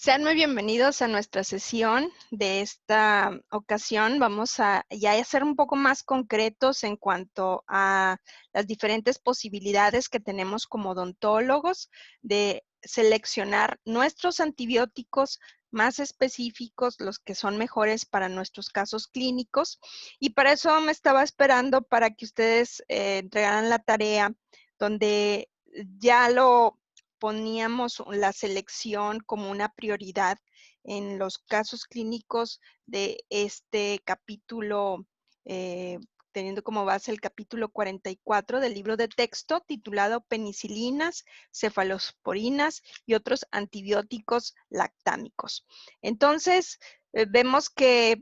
Sean muy bienvenidos a nuestra sesión de esta ocasión. Vamos a ya a ser un poco más concretos en cuanto a las diferentes posibilidades que tenemos como odontólogos de seleccionar nuestros antibióticos más específicos, los que son mejores para nuestros casos clínicos. Y para eso me estaba esperando para que ustedes entregaran la tarea donde ya lo poníamos la selección como una prioridad en los casos clínicos de este capítulo, eh, teniendo como base el capítulo 44 del libro de texto titulado Penicilinas, cefalosporinas y otros antibióticos lactámicos. Entonces, vemos que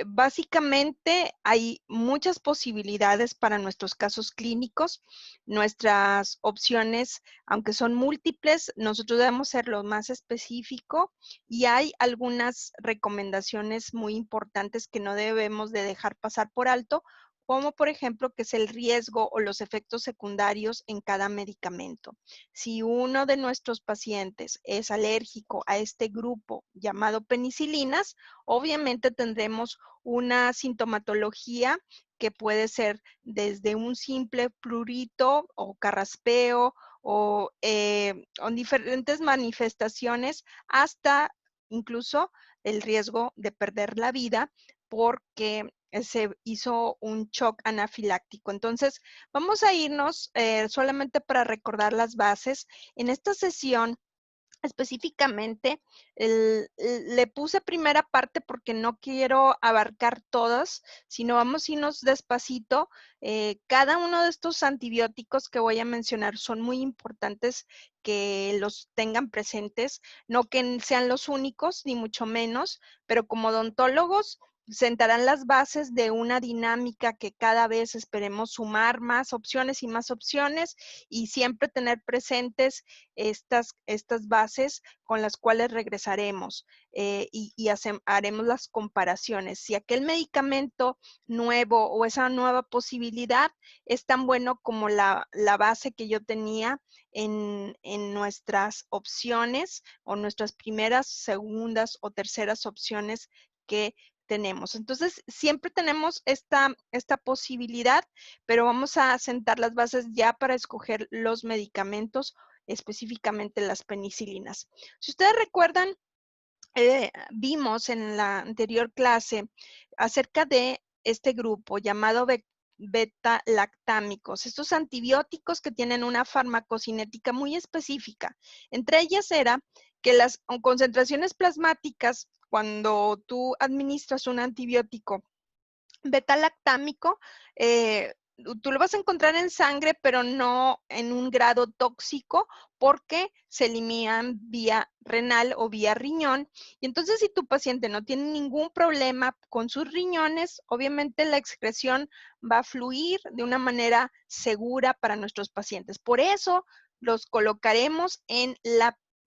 básicamente hay muchas posibilidades para nuestros casos clínicos. Nuestras opciones, aunque son múltiples, nosotros debemos ser lo más específico y hay algunas recomendaciones muy importantes que no debemos de dejar pasar por alto, como por ejemplo que es el riesgo o los efectos secundarios en cada medicamento. Si uno de nuestros pacientes es alérgico a este grupo llamado penicilinas, obviamente tendremos una sintomatología que puede ser desde un simple prurito o carraspeo o diferentes manifestaciones hasta incluso el riesgo de perder la vida porque se hizo un shock anafiláctico. Entonces, vamos a irnos solamente para recordar las bases. En esta sesión específicamente, le puse primera parte porque no quiero abarcar todas, sino vamos a irnos despacito. Cada uno de estos antibióticos que voy a mencionar son muy importantes que los tengan presentes, no que sean los únicos, ni mucho menos, pero como odontólogos sentarán las bases de una dinámica que cada vez esperemos sumar más opciones y siempre tener presentes estas bases con las cuales regresaremos haremos las comparaciones. Si aquel medicamento nuevo o esa nueva posibilidad es tan bueno como la base que yo tenía en nuestras opciones o nuestras primeras, segundas o terceras opciones que tenemos. Entonces, siempre tenemos esta posibilidad, pero vamos a sentar las bases ya para escoger los medicamentos, específicamente las penicilinas. Si ustedes recuerdan, vimos en la anterior clase acerca de este grupo llamado beta-lactámicos, estos antibióticos que tienen una farmacocinética muy específica. Entre ellas era que las concentraciones plasmáticas, cuando tú administras un antibiótico beta-lactámico, tú lo vas a encontrar en sangre, pero no en un grado tóxico, porque se eliminan vía renal o vía riñón. Y entonces, si tu paciente no tiene ningún problema con sus riñones, obviamente la excreción va a fluir de una manera segura para nuestros pacientes. Por eso los colocaremos en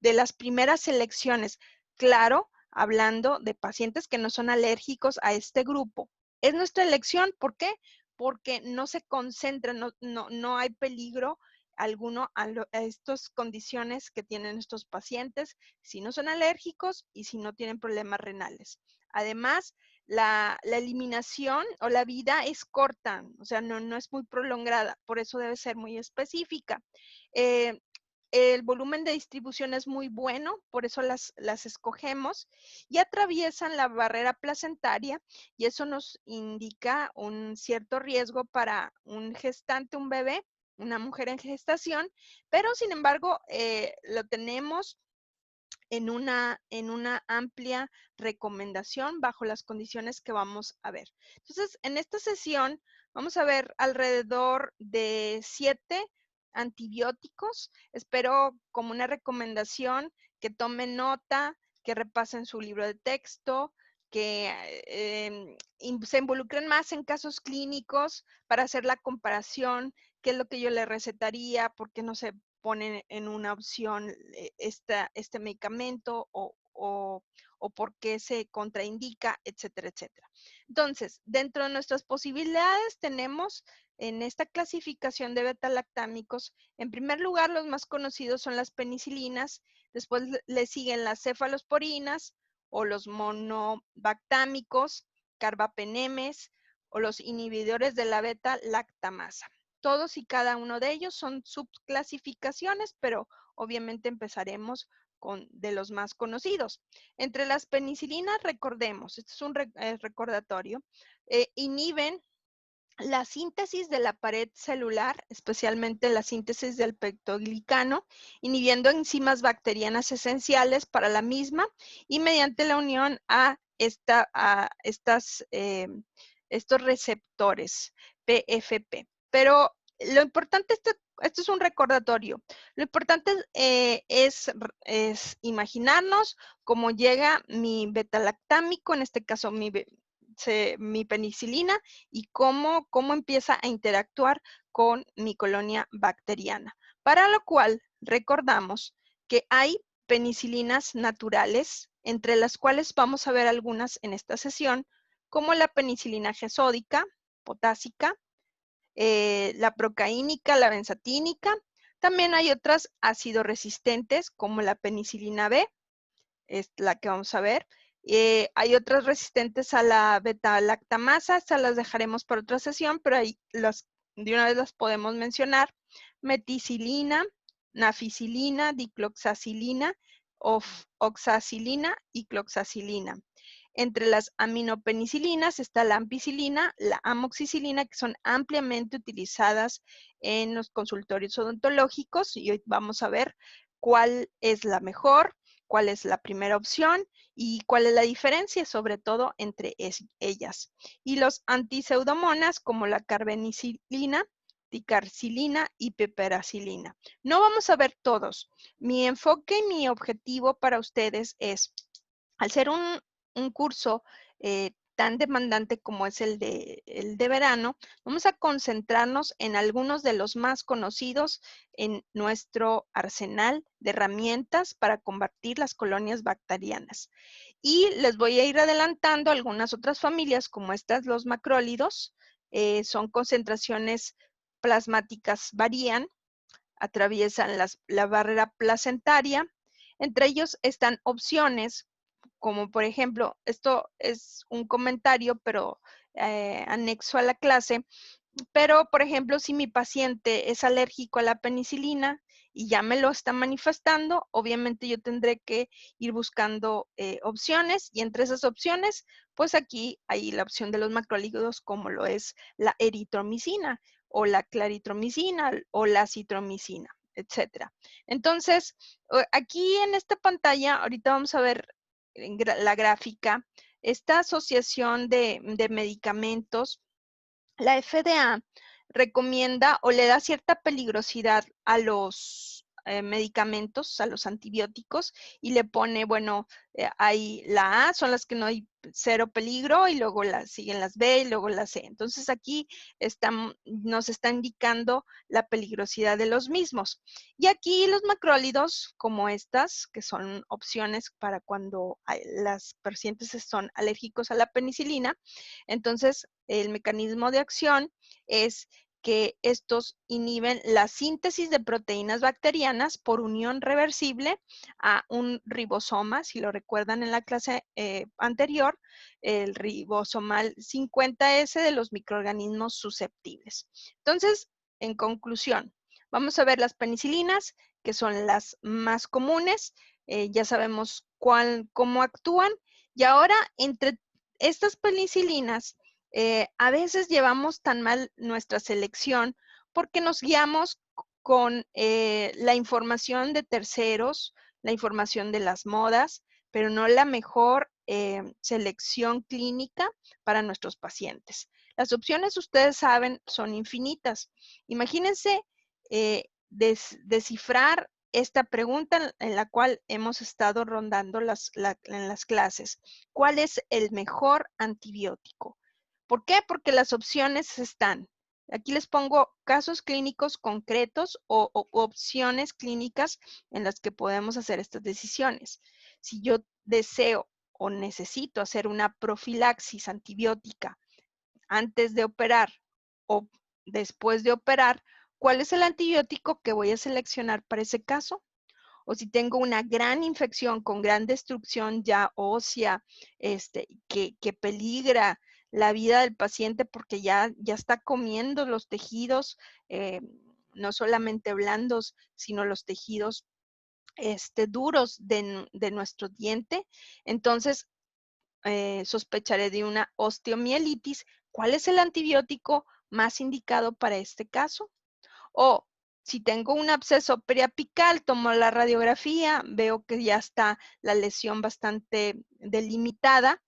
de las primeras selecciones. Claro, hablando de pacientes que no son alérgicos a este grupo. Es nuestra elección, ¿por qué? Porque no se concentra, no hay peligro alguno a estas condiciones que tienen estos pacientes, si no son alérgicos y si no tienen problemas renales. Además, la eliminación o la vida es corta, o sea, no es muy prolongada, por eso debe ser muy específica. Eh, el volumen de distribución es muy bueno, por eso las escogemos, y atraviesan la barrera placentaria, y eso nos indica un cierto riesgo para un gestante, un bebé, una mujer en gestación, pero sin embargo lo tenemos en una amplia recomendación bajo las condiciones que vamos a ver. Entonces, en esta sesión vamos a ver alrededor de 7 antibióticos. Espero como una recomendación que tomen nota, que repasen su libro de texto, que se involucren más en casos clínicos para hacer la comparación, qué es lo que yo le recetaría, por qué no se ponen en una opción este medicamento o por qué se contraindica, etcétera, etcétera. Entonces, dentro de nuestras posibilidades tenemos en esta clasificación de beta-lactámicos, en primer lugar, los más conocidos son las penicilinas. Después le siguen las cefalosporinas o los monobactámicos, carbapenemes o los inhibidores de la beta-lactamasa. Todos y cada uno de ellos son subclasificaciones, pero obviamente empezaremos con de los más conocidos. Entre las penicilinas, recordemos, esto es un recordatorio, inhiben la síntesis de la pared celular, especialmente la síntesis del peptoglicano, inhibiendo enzimas bacterianas esenciales para la misma y mediante la unión a estos receptores PFP. Pero lo importante, esto es un recordatorio, lo importante es imaginarnos cómo llega mi beta-lactámico, en este caso mi penicilina, y cómo empieza a interactuar con mi colonia bacteriana. Para lo cual recordamos que hay penicilinas naturales, entre las cuales vamos a ver algunas en esta sesión, como la penicilina G sódica, potásica, la procaínica, la benzatínica. También hay otras ácido resistentes, como la penicilina B, es la que vamos a ver. Hay otras resistentes a la beta-lactamasa, estas las dejaremos para otra sesión, pero ahí de una vez las podemos mencionar. Meticilina, naficilina, dicloxacilina, oxacilina y cloxacilina. Entre las aminopenicilinas está la ampicilina, la amoxicilina, que son ampliamente utilizadas en los consultorios odontológicos, y hoy vamos a ver cuál es la mejor, cuál es la primera opción y cuál es la diferencia, sobre todo, entre ellas. Y los antiseudomonas, como la carbenicilina, ticarcilina y piperacilina. No vamos a ver todos. Mi enfoque y mi objetivo para ustedes es, al ser un curso tan demandante como es el de verano, vamos a concentrarnos en algunos de los más conocidos en nuestro arsenal de herramientas para combatir las colonias bacterianas. Y les voy a ir adelantando algunas otras familias, como estas, los macrólidos. Son concentraciones plasmáticas, varían, atraviesan la barrera placentaria. Entre ellos están opciones, como por ejemplo, esto es un comentario, pero anexo a la clase, pero por ejemplo, si mi paciente es alérgico a la penicilina y ya me lo está manifestando, obviamente yo tendré que ir buscando opciones, y entre esas opciones, pues aquí hay la opción de los macrólidos, como lo es la eritromicina o la claritromicina o la citromicina, etcétera. Entonces, aquí en esta pantalla, ahorita vamos a ver la gráfica, esta asociación de medicamentos. La FDA recomienda o le da cierta peligrosidad a los medicamentos, a los antibióticos, y le pone, bueno, hay la A, son las que no hay cero peligro, y luego siguen las B y luego la C. Entonces aquí nos está indicando la peligrosidad de los mismos. Y aquí los macrólidos, como estas, que son opciones para cuando las pacientes son alérgicos a la penicilina, entonces el mecanismo de acción es que estos inhiben la síntesis de proteínas bacterianas por unión reversible a un ribosoma. Si lo recuerdan en la clase anterior, el ribosomal 50S de los microorganismos susceptibles. Entonces, en conclusión, vamos a ver las penicilinas, que son las más comunes. Ya sabemos cómo actúan. Y ahora, entre estas penicilinas, a veces llevamos tan mal nuestra selección porque nos guiamos con la información de terceros, la información de las modas, pero no la mejor selección clínica para nuestros pacientes. Las opciones, ustedes saben, son infinitas. Imagínense descifrar esta pregunta en la cual hemos estado rondando en las clases. ¿Cuál es el mejor antibiótico? ¿Por qué? Porque las opciones están. Aquí les pongo casos clínicos concretos o opciones clínicas en las que podemos hacer estas decisiones. Si yo deseo o necesito hacer una profilaxis antibiótica antes de operar o después de operar, ¿cuál es el antibiótico que voy a seleccionar para ese caso? o si tengo una gran infección con gran destrucción ya ósea, que peligra la vida del paciente porque ya está comiendo los tejidos, no solamente blandos, sino los tejidos duros de nuestro diente. Entonces, sospecharé de una osteomielitis. ¿Cuál es el antibiótico más indicado para este caso? O si tengo un absceso periapical, tomo la radiografía, veo que ya está la lesión bastante delimitada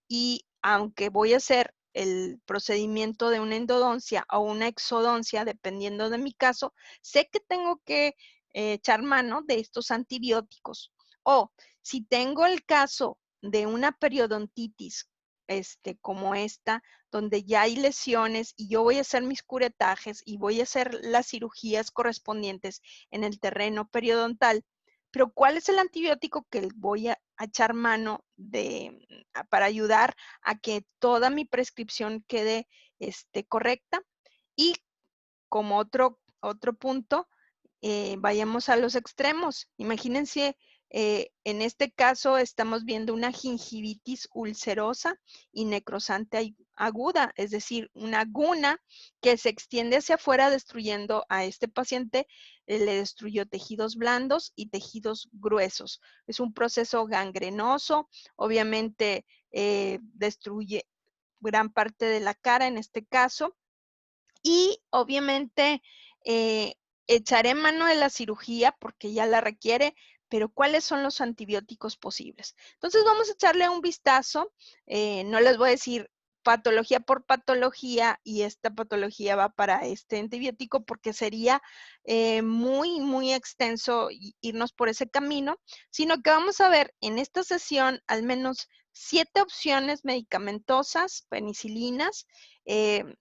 y aunque voy a hacer el procedimiento de una endodoncia o una exodoncia, dependiendo de mi caso, sé que tengo que echar mano de estos antibióticos. O si tengo el caso de una periodontitis, como esta, donde ya hay lesiones y yo voy a hacer mis curetajes y voy a hacer las cirugías correspondientes en el terreno periodontal, pero ¿cuál es el antibiótico que voy a echar mano para ayudar a que toda mi prescripción quede correcta? Y como otro punto, vayamos a los extremos. Imagínense, en este caso estamos viendo una gingivitis ulcerosa y necrosante aguda, es decir, una guna que se extiende hacia afuera destruyendo a este paciente, le destruyó tejidos blandos y tejidos gruesos. Es un proceso gangrenoso, obviamente destruye gran parte de la cara en este caso. Y obviamente echaré mano de la cirugía porque ya la requiere, pero ¿cuáles son los antibióticos posibles? Entonces vamos a echarle un vistazo. No les voy a decir patología por patología y esta patología va para este antibiótico porque sería muy, muy extenso irnos por ese camino, sino que vamos a ver en esta sesión al menos 7 opciones medicamentosas, penicilinas,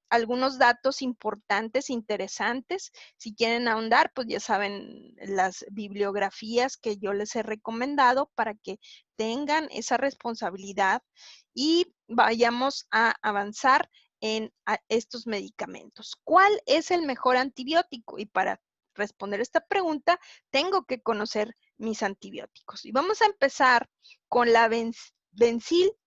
algunos datos importantes, interesantes. Si quieren ahondar, pues ya saben las bibliografías que yo les he recomendado para que tengan esa responsabilidad y vayamos a avanzar en estos medicamentos. ¿Cuál es el mejor antibiótico? Y para responder esta pregunta, tengo que conocer mis antibióticos. Y vamos a empezar con la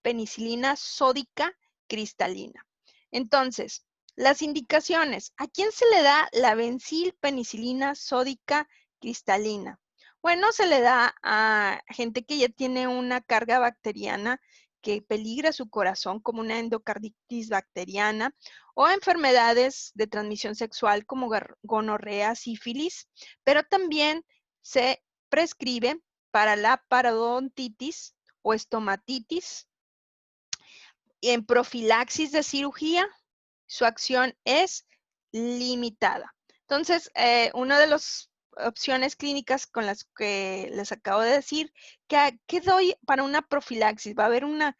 penicilina sódica cristalina. Entonces, las indicaciones. ¿A quién se le da la penicilina sódica cristalina? Bueno, se le da a gente que ya tiene una carga bacteriana que peligra su corazón, como una endocarditis bacteriana, o enfermedades de transmisión sexual como gonorrea, sífilis, pero también se prescribe para la parodontitis o estomatitis. En profilaxis de cirugía, su acción es limitada. Entonces, una de las opciones clínicas con las que les acabo de decir, ¿qué doy para una profilaxis? ¿Va a haber una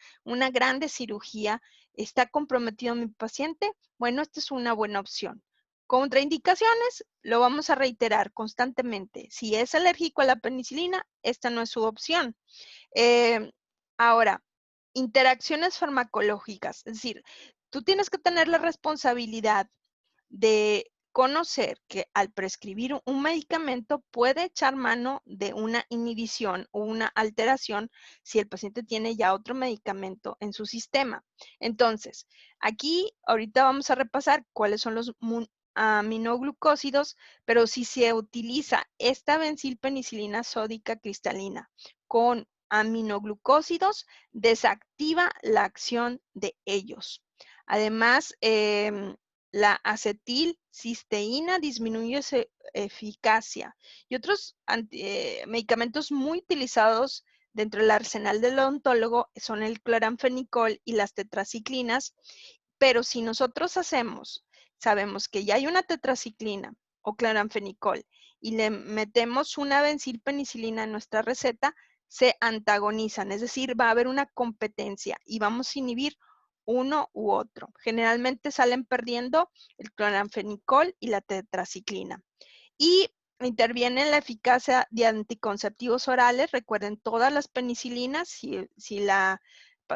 grande cirugía? ¿Está comprometido mi paciente? Bueno, esta es una buena opción. Contraindicaciones, lo vamos a reiterar constantemente. Si es alérgico a la penicilina, esta no es su opción. Ahora, interacciones farmacológicas, es decir, tú tienes que tener la responsabilidad de conocer que al prescribir un medicamento puede echar mano de una inhibición o una alteración si el paciente tiene ya otro medicamento en su sistema. Entonces, aquí ahorita vamos a repasar cuáles son los aminoglucósidos, pero si se utiliza esta penicilina sódica cristalina con aminoglucósidos, desactiva la acción de ellos. Además, la acetilcisteína disminuye su eficacia. Y otros medicamentos muy utilizados dentro del arsenal del odontólogo son el cloranfenicol y las tetraciclinas, pero si nosotros sabemos que ya hay una tetraciclina o cloranfenicol y le metemos una penicilina en nuestra receta, se antagonizan, es decir, va a haber una competencia y vamos a inhibir uno u otro. Generalmente salen perdiendo el cloranfenicol y la tetraciclina. Y interviene en la eficacia de anticonceptivos orales. Recuerden, todas las penicilinas, si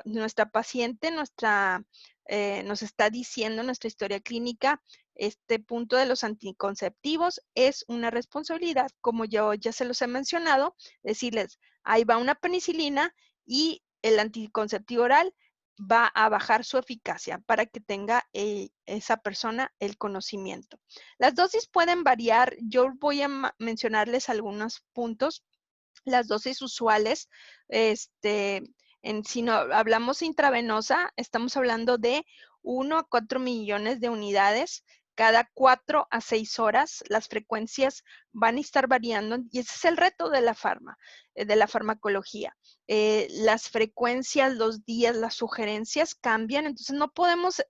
nuestra paciente nos está diciendo nuestra historia clínica este punto de los anticonceptivos es una responsabilidad, como yo ya se los he mencionado, decirles, ahí va una penicilina y el anticonceptivo oral va a bajar su eficacia para que tenga esa persona el conocimiento. Las dosis pueden variar. Yo voy a mencionarles algunos puntos. Las dosis usuales, si no hablamos intravenosa, estamos hablando de 1 a 4 millones de unidades cada 4 a 6 horas. Las frecuencias van a estar variando y ese es el reto de de la farmacología. Las frecuencias, los días, las sugerencias cambian, entonces no podemos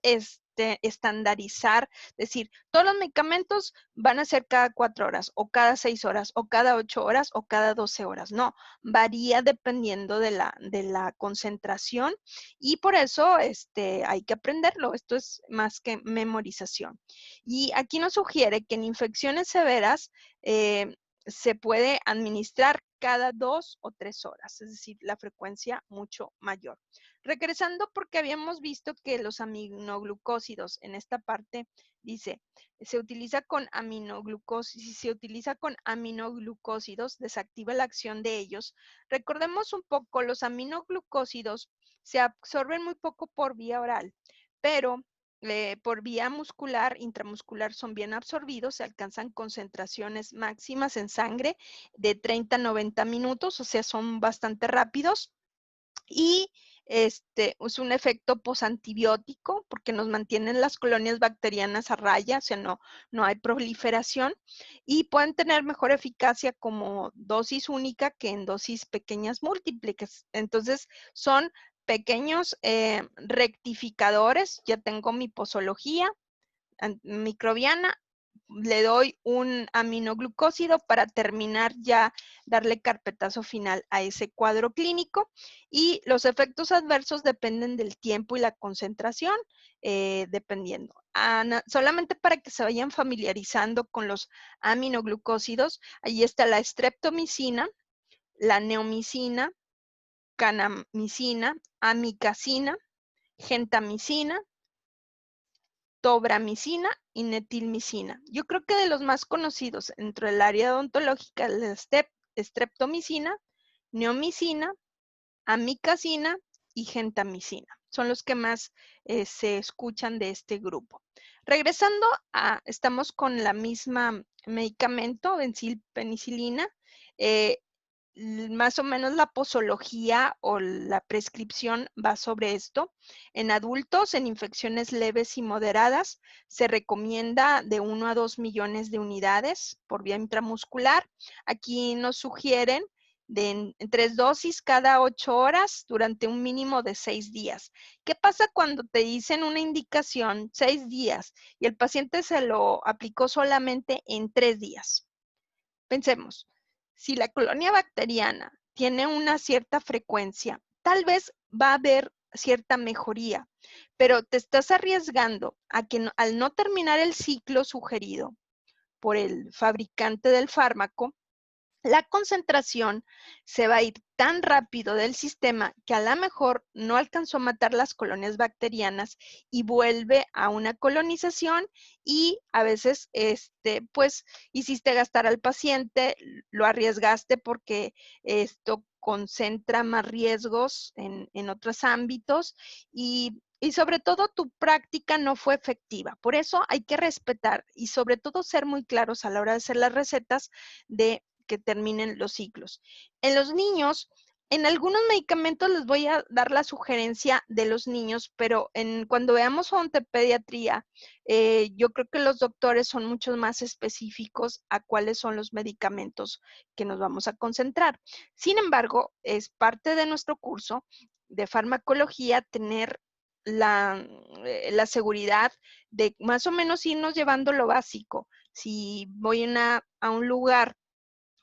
estandarizar, decir, todos los medicamentos van a ser cada 4 horas o cada 6 horas o cada 8 horas o cada 12 horas. No, varía dependiendo de la concentración y por eso hay que aprenderlo. Esto es más que memorización. Y aquí nos sugiere que en infecciones severas se puede administrar cada 2 o 3 horas, es decir, la frecuencia mucho mayor. Regresando porque habíamos visto que los aminoglucósidos en esta parte dice, se utiliza con aminoglucósidos, si se utiliza con aminoglucósidos, desactiva la acción de ellos. Recordemos un poco, los aminoglucósidos se absorben muy poco por vía oral, pero por vía muscular, intramuscular son bien absorbidos, se alcanzan concentraciones máximas en sangre de 30 a 90 minutos, o sea, son bastante rápidos. Y es un efecto posantibiótico porque nos mantienen las colonias bacterianas a raya, o sea, no hay proliferación y pueden tener mejor eficacia como dosis única que en dosis pequeñas múltiples. Entonces, son pequeños rectificadores. Ya tengo mi posología microbiana, le doy un aminoglucósido para terminar ya, darle carpetazo final a ese cuadro clínico y los efectos adversos dependen del tiempo y la concentración, dependiendo. Solamente para que se vayan familiarizando con los aminoglucósidos, ahí está la streptomicina, la neomicina, kanamicina, amicacina, gentamicina, tobramicina y metilmicina. Yo creo que de los más conocidos dentro del área odontológica, la streptomicina, neomicina, amicacina y gentamicina. Son los que más se escuchan de este grupo. Regresando estamos con la misma medicamento, benzilpenicilina. Más o menos la posología o la prescripción va sobre esto. En adultos, en infecciones leves y moderadas, se recomienda de 1 a 2 millones de unidades por vía intramuscular. Aquí nos sugieren en 3 dosis cada 8 horas durante un mínimo de 6 días. ¿Qué pasa cuando te dicen una indicación 6 días y el paciente se lo aplicó solamente en 3 días? Pensemos, si la colonia bacteriana tiene una cierta frecuencia, tal vez va a haber cierta mejoría, pero te estás arriesgando a que al no terminar el ciclo sugerido por el fabricante del fármaco, la concentración se va a ir tan rápido del sistema que a lo mejor no alcanzó a matar las colonias bacterianas y vuelve a una colonización y a veces, pues, hiciste gastar al paciente, lo arriesgaste porque esto concentra más riesgos en otros ámbitos y sobre todo tu práctica no fue efectiva. Por eso hay que respetar y sobre todo ser muy claros a la hora de hacer las recetas de que terminen los ciclos. En los niños, en algunos medicamentos les voy a dar la sugerencia de los niños, pero cuando veamos odontopediatría, yo creo que los doctores son mucho más específicos a cuáles son los medicamentos que nos vamos a concentrar. Sin embargo, es parte de nuestro curso de farmacología tener la seguridad de más o menos irnos llevando lo básico. Si voy a un lugar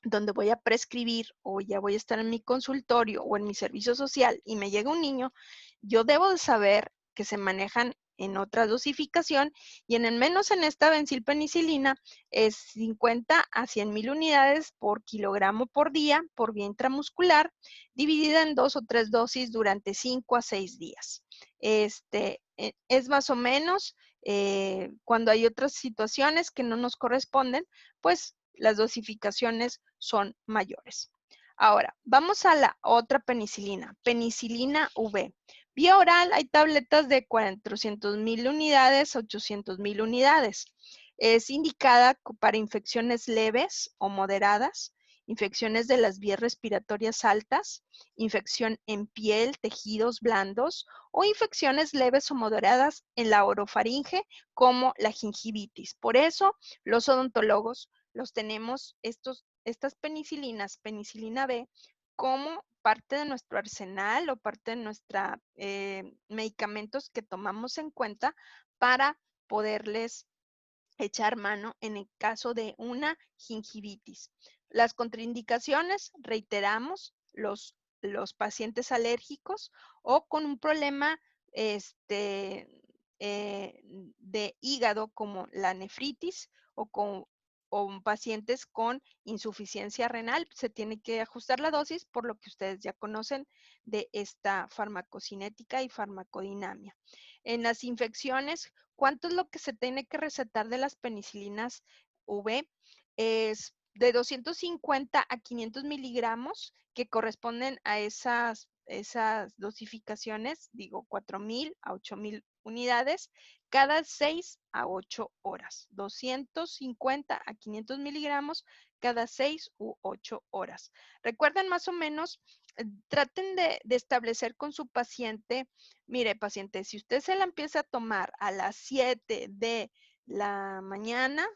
donde voy a prescribir o ya voy a estar en mi consultorio o en mi servicio social y me llega un niño, yo debo de saber que se manejan en otra dosificación y en el menos en esta benzilpenicilina es 50 a 100,000 unidades por kilogramo por día por vía intramuscular, dividida en 2 o 3 dosis durante 5 a 6 días. Es más o menos Cuando hay otras situaciones que no nos corresponden, pues las dosificaciones son mayores. Ahora, vamos a la otra penicilina, penicilina V. Vía oral hay tabletas de 400,000 unidades, 800,000 unidades. Es indicada para infecciones leves o moderadas, infecciones de las vías respiratorias altas, infección en piel, tejidos blandos o infecciones leves o moderadas en la orofaringe como la gingivitis. Por eso los odontólogos los tenemos estas penicilinas, penicilina B, como parte de nuestro arsenal o parte de nuestra medicamentos que tomamos en cuenta para poderles echar mano en el caso de una gingivitis. Las contraindicaciones, reiteramos, los pacientes alérgicos o con un problema de hígado como la nefritis o pacientes con insuficiencia renal, se tiene que ajustar la dosis por lo que ustedes ya conocen de esta farmacocinética y farmacodinamia. En las infecciones, ¿cuánto es lo que se tiene que recetar de las penicilinas V? Es de 250 a 500 miligramos que corresponden a esas dosificaciones, digo 4,000 a 8,000 unidades, cada 6 a 8 horas. 250 a 500 miligramos cada 6 u 8 horas. Recuerden más o menos, traten de establecer con su paciente. Mire, paciente, si usted se la empieza a tomar a las 7 de la mañana,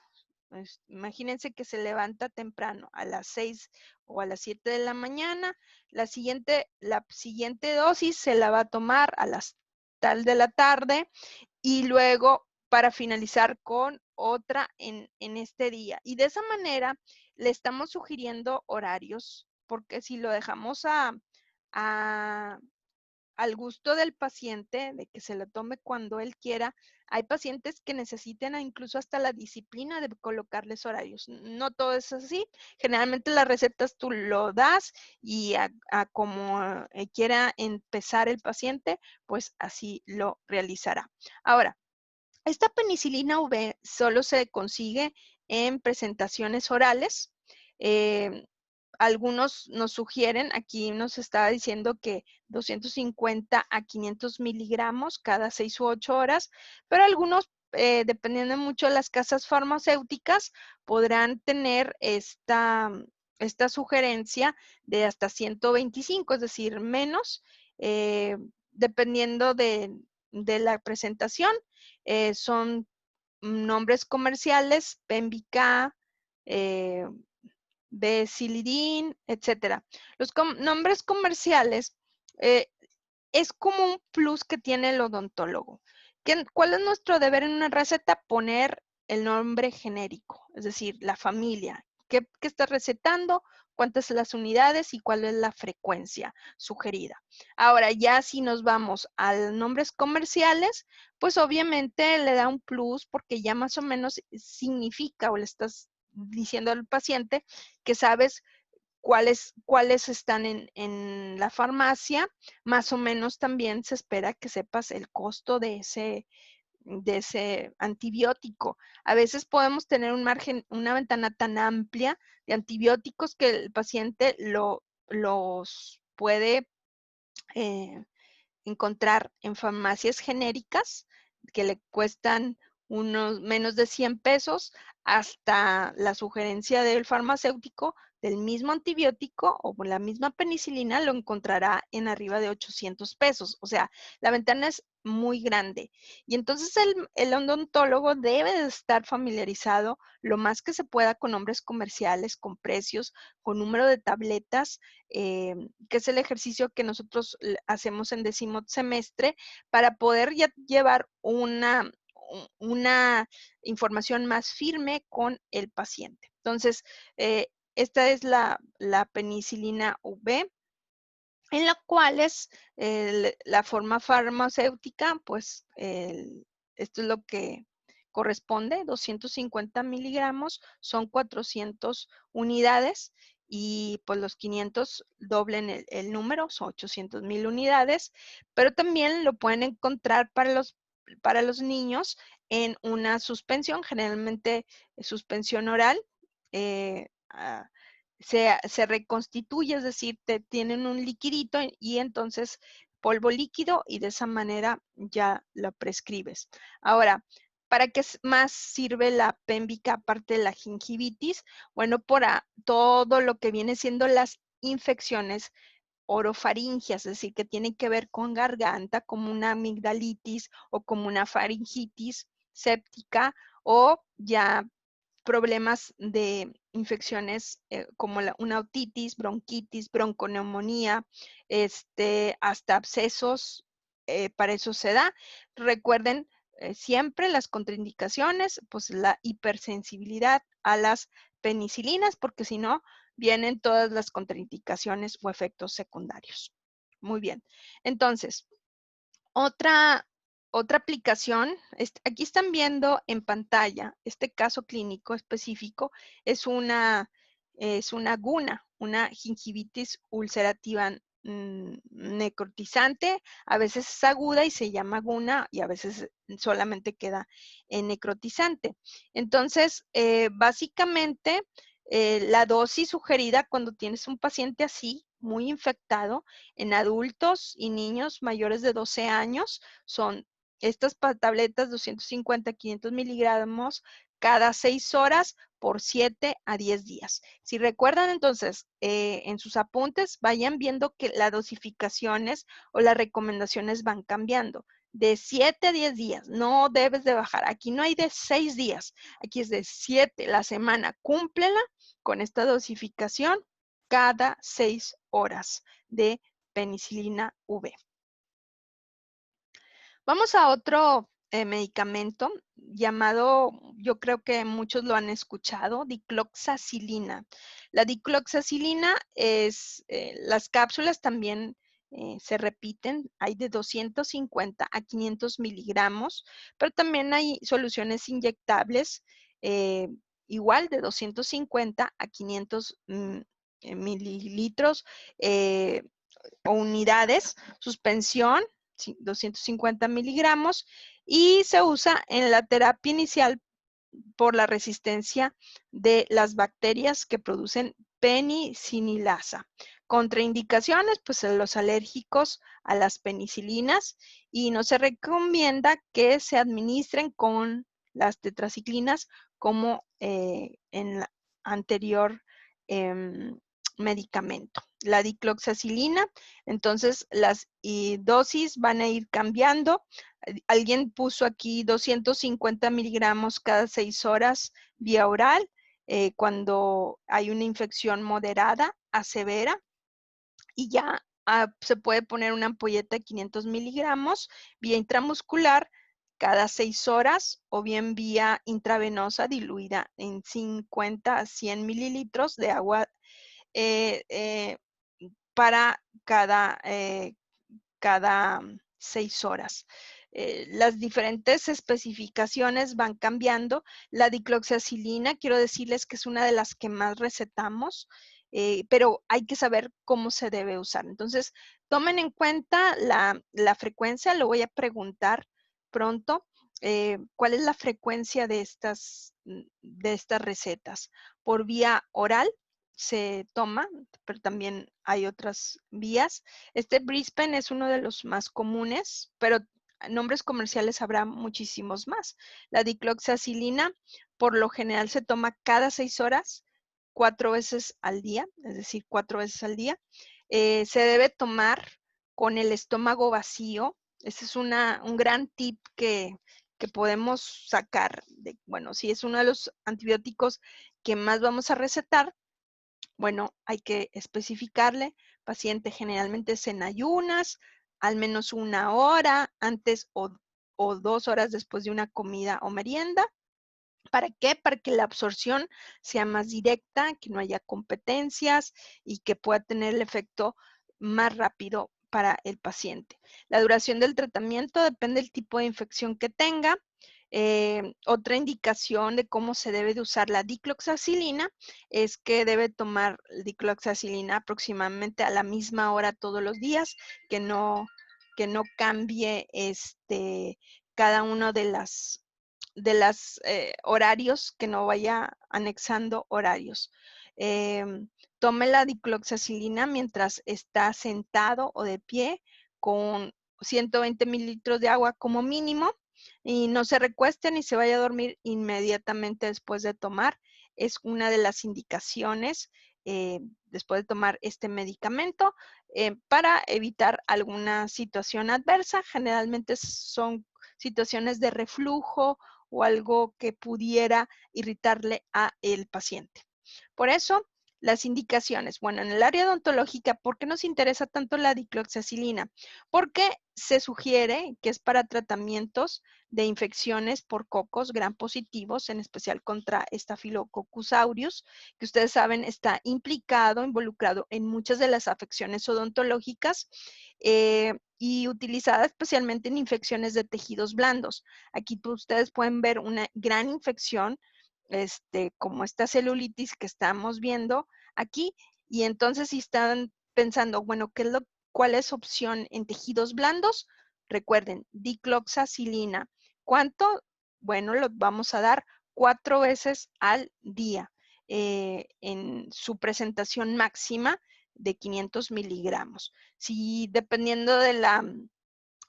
pues, imagínense que se levanta temprano a las 6 o a las 7 de la mañana, la siguiente dosis se la va a tomar a las tal de la tarde y luego para finalizar con otra en este día. Y de esa manera le estamos sugiriendo horarios, porque si lo dejamos a al gusto del paciente, de que se lo tome cuando él quiera. Hay pacientes que necesitan incluso hasta la disciplina de colocarles horarios. No todo es así. Generalmente las recetas tú lo das y a como quiera empezar el paciente, pues así lo realizará. Ahora, esta penicilina V solo se consigue en presentaciones orales. Eh, Algunos nos sugieren, aquí nos estaba diciendo que 250 a 500 miligramos cada 6 u 8 horas, pero algunos, dependiendo mucho de las casas farmacéuticas, podrán tener esta sugerencia de hasta 125, es decir, menos, dependiendo de la presentación. Son nombres comerciales, Pembica, Besilidin, etcétera. Los nombres comerciales eh, es como un plus que tiene el odontólogo. ¿Cuál es nuestro deber en una receta? Poner el nombre genérico, es decir, la familia. ¿Qué está recetando? ¿Cuántas son las unidades y cuál es la frecuencia sugerida? Ahora, ya si nos vamos a nombres comerciales, pues obviamente le da un plus porque ya más o menos significa o le estás diciendo al paciente que sabes cuáles están en la farmacia. Más o menos también se espera que sepas el costo de ese antibiótico. A veces podemos tener un margen, una ventana tan amplia de antibióticos que el paciente los puede encontrar en farmacias genéricas que le cuestan unos menos de 100 pesos hasta la sugerencia del farmacéutico del mismo antibiótico o la misma penicilina lo encontrará en arriba de 800 pesos. O sea, la ventana es muy grande. Y entonces el odontólogo debe de estar familiarizado lo más que se pueda con nombres comerciales, con precios, con número de tabletas, que es el ejercicio que nosotros hacemos en 10º semestre para poder ya llevar una información más firme con el paciente. Entonces, esta es la penicilina V, en la cual es la forma farmacéutica, pues esto es lo que corresponde, 250 miligramos, son 400 unidades y pues los 500 doblen el número, son 800,000 unidades, pero también lo pueden encontrar para los niños en una suspensión, generalmente suspensión oral, se reconstituye, es decir, tienen un liquidito y entonces polvo líquido y de esa manera ya lo prescribes. Ahora, ¿para qué más sirve la pémbica aparte de la gingivitis? Bueno, para todo lo que viene siendo las infecciones orofaringias, es decir, que tienen que ver con garganta, como una amigdalitis o como una faringitis séptica o ya problemas de infecciones como una otitis, bronquitis, bronconeumonía, hasta abscesos, para eso se da. Recuerden siempre las contraindicaciones, pues la hipersensibilidad a las penicilinas, porque si no, vienen todas las contraindicaciones o efectos secundarios. Muy bien. Entonces, otra, otra aplicación, aquí están viendo en pantalla, este caso clínico específico es una guna, una gingivitis ulcerativa necrotizante, a veces es aguda y se llama guna y a veces solamente queda en necrotizante. Entonces, básicamente, la dosis sugerida cuando tienes un paciente así, muy infectado, en adultos y niños mayores de 12 años son estas tabletas 250 500 miligramos cada 6 horas por 7 a 10 días. Si recuerdan entonces en sus apuntes, vayan viendo que las dosificaciones o las recomendaciones van cambiando. De 7 a 10 días, no debes de bajar. Aquí no hay de 6 días, aquí es de 7 la semana. Cúmplela con esta dosificación cada 6 horas de penicilina V. Vamos a otro medicamento llamado, yo creo que muchos lo han escuchado, dicloxacilina. La dicloxacilina es, las cápsulas también se repiten, hay de 250 a 500 miligramos, pero también hay soluciones inyectables igual de 250 a 500 mililitros o unidades, suspensión, 250 miligramos, y se usa en la terapia inicial por la resistencia de las bacterias que producen penicilasa. Contraindicaciones, pues los alérgicos a las penicilinas y no se recomienda que se administren con las tetraciclinas como en la anterior medicamento. La dicloxacilina, entonces las dosis van a ir cambiando. Alguien puso aquí 250 miligramos cada 6 horas vía oral cuando hay una infección moderada a severa y ya se puede poner una ampolleta de 500 miligramos vía intramuscular cada 6 horas o bien vía intravenosa diluida en 50 a 100 mililitros de agua para cada 6 horas. Las diferentes especificaciones van cambiando. La dicloxacilina, quiero decirles que es una de las que más recetamos, pero hay que saber cómo se debe usar. Entonces, tomen en cuenta la frecuencia, lo voy a preguntar pronto. ¿Cuál es la frecuencia de estas recetas? Por vía oral se toma, pero también hay otras vías. Este Brisbane es uno de los más comunes, pero nombres comerciales habrá muchísimos más. La dicloxacilina por lo general se toma cada 6 horas, 4 veces al día, es decir, 4 veces al día. Se debe tomar con el estómago vacío. Ese es un gran tip que podemos sacar. Bueno, si es uno de los antibióticos que más vamos a recetar, bueno, hay que especificarle, paciente generalmente es en ayunas, al menos 1 hora antes o 2 horas después de una comida o merienda. ¿Para qué? Para que la absorción sea más directa, que no haya competencias y que pueda tener el efecto más rápido para el paciente. La duración del tratamiento depende del tipo de infección que tenga. Otra indicación de cómo se debe de usar la dicloxacilina es que debe tomar dicloxacilina aproximadamente a la misma hora todos los días, que no cambie cada uno de las las horarios, que no vaya anexando horarios. Tome la dicloxacilina mientras está sentado o de pie con 120 mililitros de agua como mínimo, y no se recueste ni se vaya a dormir inmediatamente después de tomar. Es una de las indicaciones después de tomar este medicamento para evitar alguna situación adversa. Generalmente son situaciones de reflujo o algo que pudiera irritarle a el paciente. Por eso, las indicaciones. Bueno, en el área odontológica, ¿por qué nos interesa tanto la dicloxacilina? Porque se sugiere que es para tratamientos de infecciones por cocos gram positivos, en especial contra Staphylococcus aureus, que ustedes saben está involucrado en muchas de las afecciones odontológicas y utilizada especialmente en infecciones de tejidos blandos. Aquí ustedes pueden ver una gran infección como esta celulitis que estamos viendo aquí, y entonces si están pensando, bueno, ¿cuál es opción en tejidos blandos? Recuerden, dicloxacilina. ¿Cuánto? Bueno, lo vamos a dar 4 veces al día en su presentación máxima de 500 miligramos. Si dependiendo de la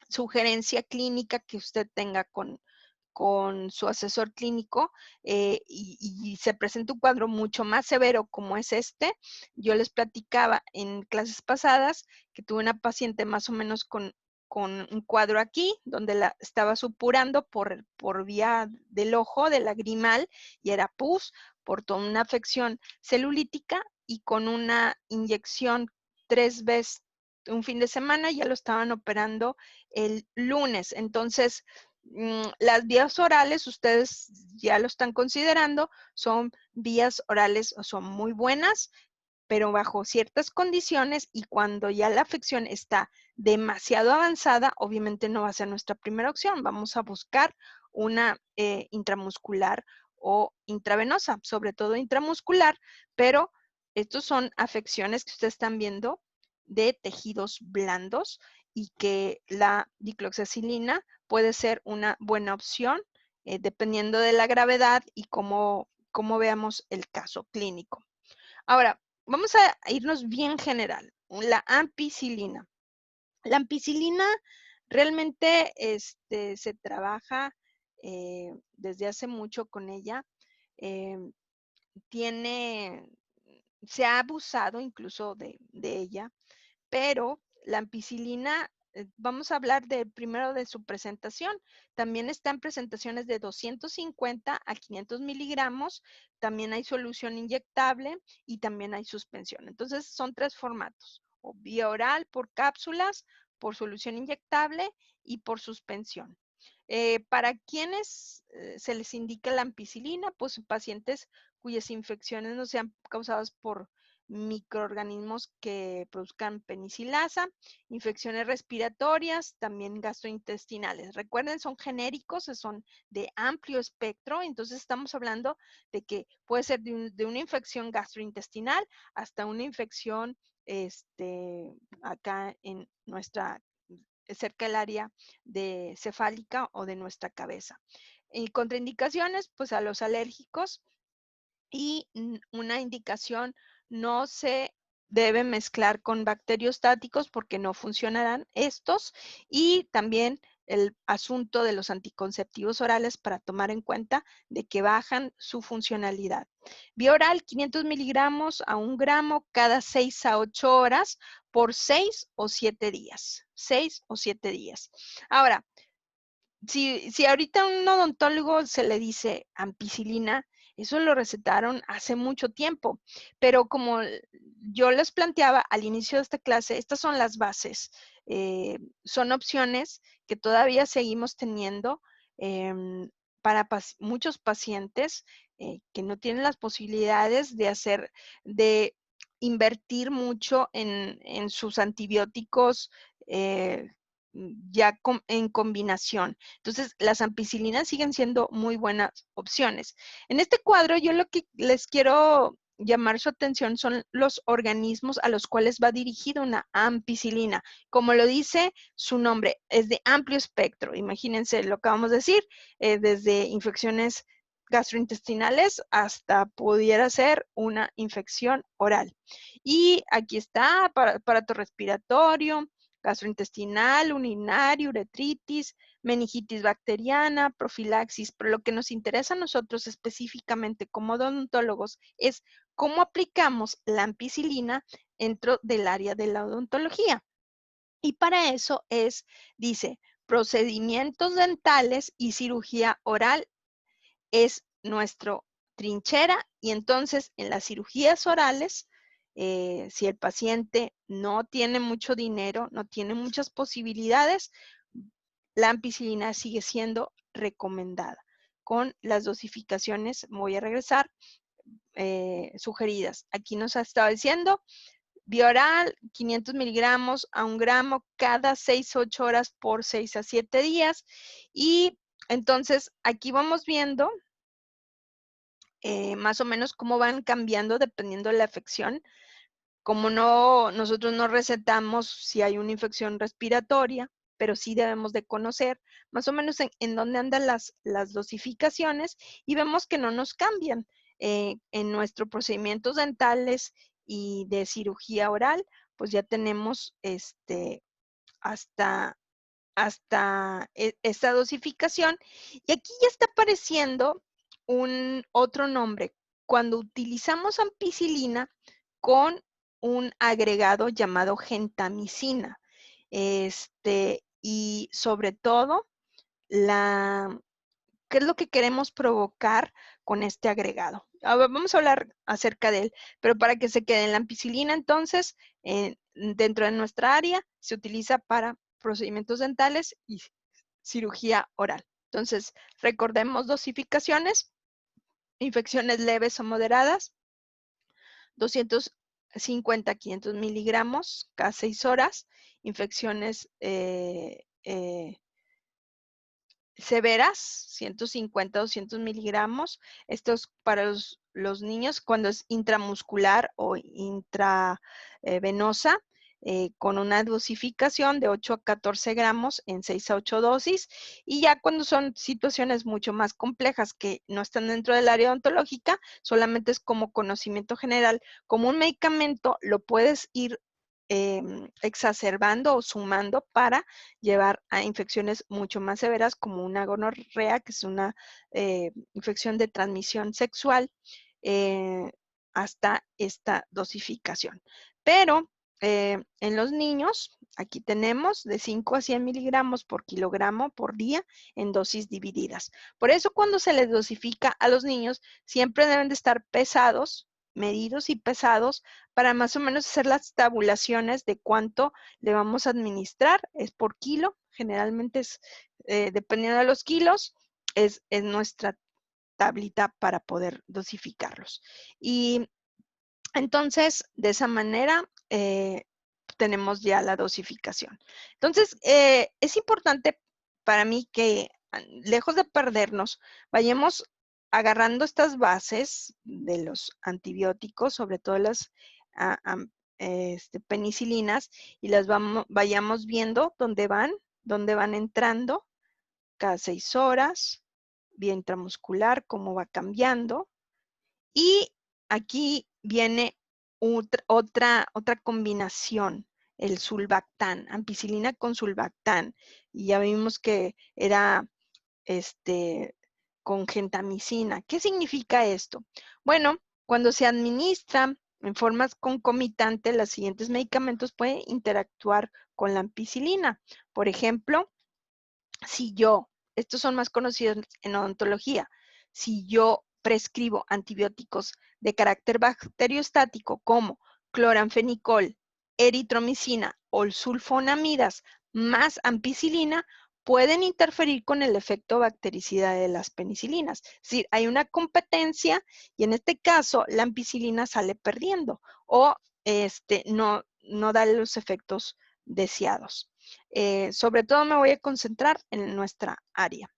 sugerencia clínica que usted tenga con su asesor clínico y se presenta un cuadro mucho más severo como es yo les platicaba en clases pasadas que tuve una paciente más o menos con un cuadro aquí, donde la estaba supurando por vía del ojo, del lagrimal, y era pus, por toda una afección celulítica, y con una inyección 3 veces un fin de semana, ya lo estaban operando el lunes. Entonces, las vías orales, ustedes ya lo están considerando, son vías orales, son muy buenas, pero bajo ciertas condiciones, y cuando ya la afección está demasiado avanzada, obviamente no va a ser nuestra primera opción. Vamos a buscar una intramuscular o intravenosa, sobre todo intramuscular, pero estos son afecciones que ustedes están viendo de tejidos blandos y que la dicloxacilina puede ser una buena opción dependiendo de la gravedad y cómo veamos el caso clínico. Ahora, vamos a irnos bien general. La ampicilina. La ampicilina realmente se trabaja desde hace mucho con ella. Eh, se ha abusado incluso de ella, pero la ampicilina, vamos a hablar primero de su presentación. También está en presentaciones de 250 a 500 miligramos. También hay solución inyectable y también hay suspensión. Entonces, son 3 formatos: o vía oral, por cápsulas, por solución inyectable y por suspensión. ¿Para quiénes se les indica la ampicilina? Pues pacientes cuyas infecciones no sean causadas por microorganismos que produzcan penicilasa, infecciones respiratorias, también gastrointestinales. Recuerden, son genéricos, son de amplio espectro, entonces estamos hablando de que puede ser de una infección gastrointestinal hasta una infección acá en cerca del área de cefálica o de nuestra cabeza. Y contraindicaciones, pues a los alérgicos, y una indicación: no se debe mezclar con bacteriostáticos porque no funcionarán estos, y también el asunto de los anticonceptivos orales para tomar en cuenta de que bajan su funcionalidad. Vía oral, 500 miligramos a 1 gramo cada 6 a 8 horas por 6 o 7 días. 6 o 7 días. Ahora, si ahorita a un odontólogo se le dice ampicilina, eso lo recetaron hace mucho tiempo, pero como yo les planteaba al inicio de esta clase, estas son las bases. Son opciones que todavía seguimos teniendo para muchos pacientes que no tienen las posibilidades de invertir mucho en sus antibióticos ya en combinación. Entonces, las ampicilinas siguen siendo muy buenas opciones. En este cuadro, yo lo que les quiero llamar su atención son los organismos a los cuales va dirigida una ampicilina. Como lo dice su nombre, es de amplio espectro. Imagínense, lo acabamos de decir, desde infecciones gastrointestinales hasta pudiera ser una infección oral. Y aquí está, aparato respiratorio, gastrointestinal, urinario, uretritis, meningitis bacteriana, profilaxis, pero lo que nos interesa a nosotros específicamente como odontólogos es cómo aplicamos la ampicilina dentro del área de la odontología. Y para eso dice, procedimientos dentales y cirugía oral es nuestro trinchera, y entonces en las cirugías orales, si el paciente no tiene mucho dinero, no tiene muchas posibilidades, la ampicilina sigue siendo recomendada con las dosificaciones, voy a regresar, sugeridas. Aquí nos ha estado diciendo, vía oral, 500 miligramos a 1 gramo cada 6-8 horas por 6 a 7 días. Y entonces aquí vamos viendo más o menos cómo van cambiando dependiendo de la afección. Como nosotros no recetamos si hay una infección respiratoria, pero sí debemos de conocer más o menos en dónde andan las dosificaciones, y vemos que no nos cambian. En nuestros procedimientos dentales y de cirugía oral, pues ya tenemos hasta esta dosificación. Y aquí ya está apareciendo otro nombre. Cuando utilizamos ampicilina con un agregado llamado gentamicina. Y sobre todo, ¿qué es lo que queremos provocar con este agregado? Vamos a hablar acerca de él, pero para que se quede en la ampicilina, entonces, dentro de nuestra área, se utiliza para procedimientos dentales y cirugía oral. Entonces, recordemos dosificaciones, infecciones leves o moderadas, 250 a 500 miligramos cada 6 horas, infecciones severas, 150 a 200 miligramos. Esto es para los niños cuando es intramuscular o intravenosa, con una dosificación de 8 a 14 gramos en 6 a 8 dosis. Y ya cuando son situaciones mucho más complejas que no están dentro del área odontológica, solamente es como conocimiento general. Como un medicamento lo puedes ir exacerbando o sumando para llevar a infecciones mucho más severas como una gonorrea, que es una infección de transmisión sexual, hasta esta dosificación. Pero en los niños, aquí tenemos de 5 a 100 miligramos por kilogramo por día en dosis divididas. Por eso cuando se les dosifica a los niños, siempre deben de estar pesados, medidos y pesados, para más o menos hacer las tabulaciones de cuánto le vamos a administrar. Es por kilo, generalmente es, dependiendo de los kilos, es nuestra tablita para poder dosificarlos. Y entonces, de esa manera, tenemos ya la dosificación. Entonces, es importante para mí que, lejos de perdernos, vayamos agarrando estas bases de los antibióticos, sobre todo las penicilinas, y las vayamos viendo dónde van entrando cada 6 horas, vía intramuscular, cómo va cambiando. Y aquí viene otra combinación, el sulbactán, ampicilina con sulbactán. Y ya vimos que era con gentamicina. ¿Qué significa esto? Bueno, cuando se administra en forma concomitante, los siguientes medicamentos pueden interactuar con la ampicilina. Por ejemplo, estos son más conocidos en odontología, si yo prescribo antibióticos de carácter bacteriostático como cloranfenicol, eritromicina o sulfonamidas más ampicilina, pueden interferir con el efecto bactericida de las penicilinas. Es decir, hay una competencia y en este caso la ampicilina sale perdiendo o no da los efectos deseados. Sobre todo me voy a concentrar en nuestra área.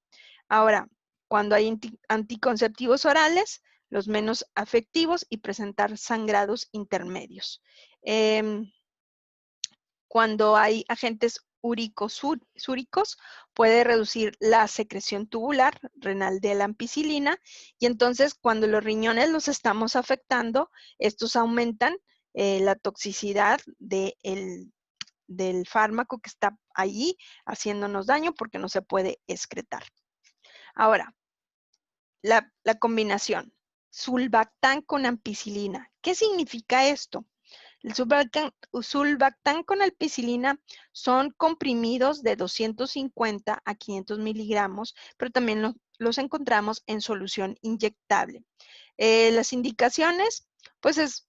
Ahora, cuando hay anticonceptivos orales, los menos afectivos y presentar sangrados intermedios. Cuando hay agentes úricos, puede reducir la secreción tubular renal de la ampicilina y entonces cuando los riñones los estamos afectando, estos aumentan la toxicidad del fármaco que está allí haciéndonos daño porque no se puede excretar. Ahora, la combinación sulbactam con ampicilina. ¿Qué significa esto? El sulbactam con ampicilina son comprimidos de 250 a 500 miligramos, pero también los encontramos en solución inyectable. Las indicaciones, pues es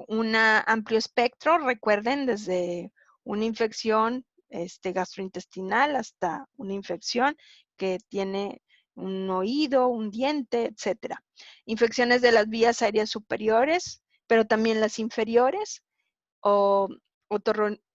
un amplio espectro, recuerden, desde una infección gastrointestinal hasta una infección que tiene un oído, un diente, etcétera. Infecciones de las vías aéreas superiores, pero también las inferiores, o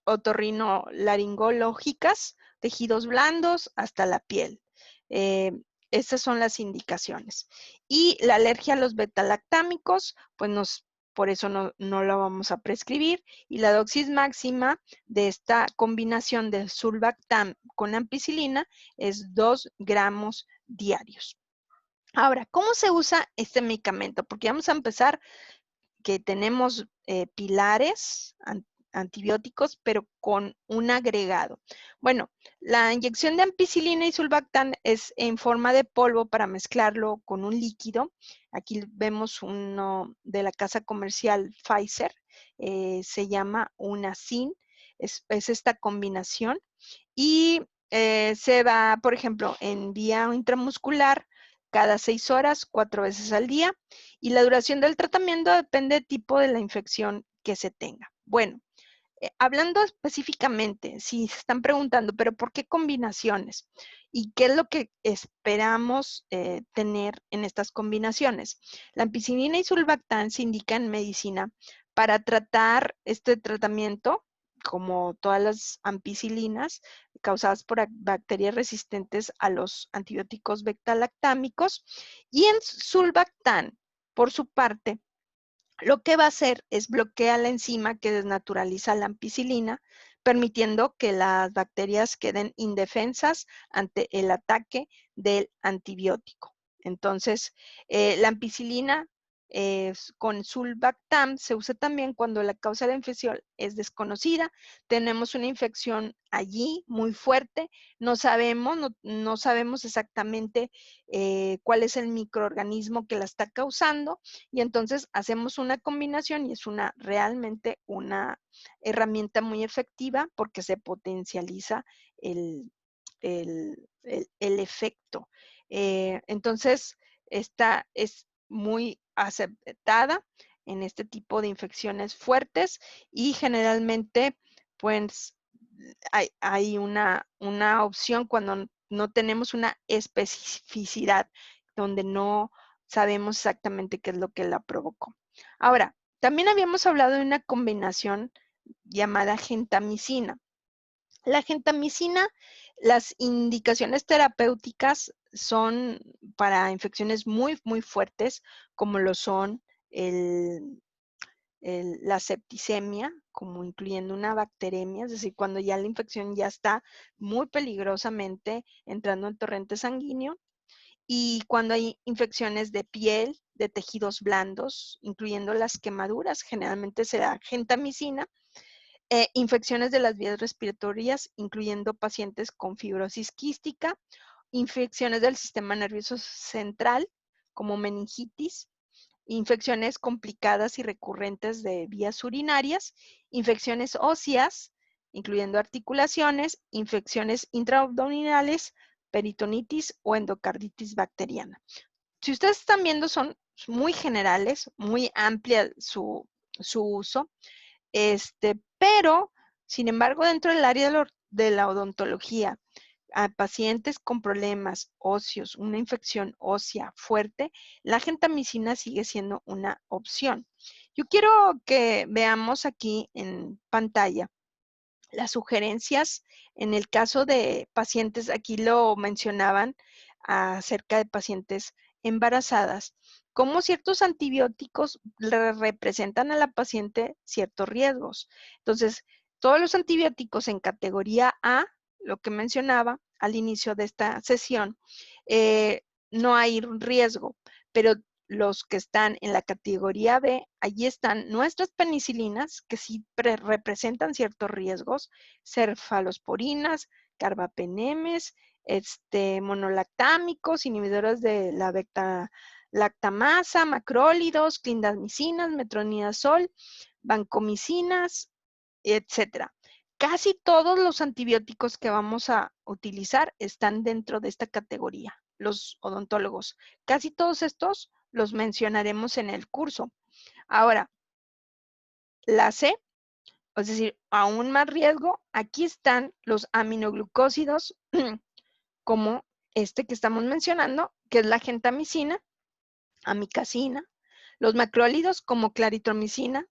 otorrinolaringológicas, tejidos blandos hasta la piel. Estas son las indicaciones. Y la alergia a los betalactámicos, pues por eso no la vamos a prescribir. Y la dosis máxima de esta combinación de sulbactam con ampicilina es 2 gramos diarios. Ahora, ¿cómo se usa este medicamento? Porque vamos a empezar que tenemos pilares antibióticos, pero con un agregado. Bueno, la inyección de ampicilina y sulbactam es en forma de polvo para mezclarlo con un líquido. Aquí vemos uno de la casa comercial Pfizer, se llama Unasyn, es esta combinación y se va, por ejemplo, en vía intramuscular cada 6 horas, 4 veces al día. Y la duración del tratamiento depende del tipo de la infección que se tenga. Bueno, hablando específicamente, si se están preguntando, pero ¿por qué combinaciones? ¿Y qué es lo que esperamos tener en estas combinaciones? La ampicilina y sulbactam se indican en medicina para tratar este tratamiento, como todas las ampicilinas, causadas por bacterias resistentes a los antibióticos beta-lactámicos. Y en sulbactam, por su parte, lo que va a hacer es bloquear la enzima que desnaturaliza la ampicilina, permitiendo que las bacterias queden indefensas ante el ataque del antibiótico. Entonces, la ampicilina con sulbactam se usa también cuando la causa de la infección es desconocida. Tenemos una infección allí muy fuerte, no sabemos exactamente cuál es el microorganismo que la está causando y entonces hacemos una combinación y es realmente una herramienta muy efectiva porque se potencializa el efecto. Entonces, esta es muy aceptada en este tipo de infecciones fuertes y generalmente, pues, hay una opción cuando no tenemos una especificidad, donde no sabemos exactamente qué es lo que la provocó. Ahora, también habíamos hablado de una combinación llamada gentamicina. La gentamicina, las indicaciones terapéuticas son para infecciones muy, muy fuertes, como lo son la septicemia, como incluyendo una bacteremia, es decir, cuando ya la infección ya está muy peligrosamente entrando en torrente sanguíneo, y cuando hay infecciones de piel, de tejidos blandos, incluyendo las quemaduras, generalmente se da gentamicina, infecciones de las vías respiratorias, incluyendo pacientes con fibrosis quística, infecciones del sistema nervioso central, como meningitis, infecciones complicadas y recurrentes de vías urinarias, infecciones óseas, incluyendo articulaciones, infecciones intraabdominales, peritonitis o endocarditis bacteriana. Si ustedes están viendo, son muy generales, muy amplia su uso, pero, sin embargo, dentro del área de la odontología, a pacientes con problemas óseos, una infección ósea fuerte, la gentamicina sigue siendo una opción. Yo quiero que veamos aquí en pantalla las sugerencias en el caso de pacientes, aquí lo mencionaban acerca de pacientes embarazadas, cómo ciertos antibióticos representan a la paciente ciertos riesgos. Entonces, todos los antibióticos en categoría A, lo que mencionaba al inicio de esta sesión, no hay riesgo, pero los que están en la categoría B, allí están nuestras penicilinas, que sí representan ciertos riesgos, cefalosporinas, carbapenemes, monolactámicos, inhibidores de la lactamasa, macrólidos, clindamicinas, metronidazol, vancomicinas, etcétera. Casi todos los antibióticos que vamos a utilizar están dentro de esta categoría, los odontólogos. Casi todos estos los mencionaremos en el curso. Ahora, la C, es decir, aún más riesgo, aquí están los aminoglucósidos, como este que estamos mencionando, que es la gentamicina, amicacina, los macrólidos como claritromicina,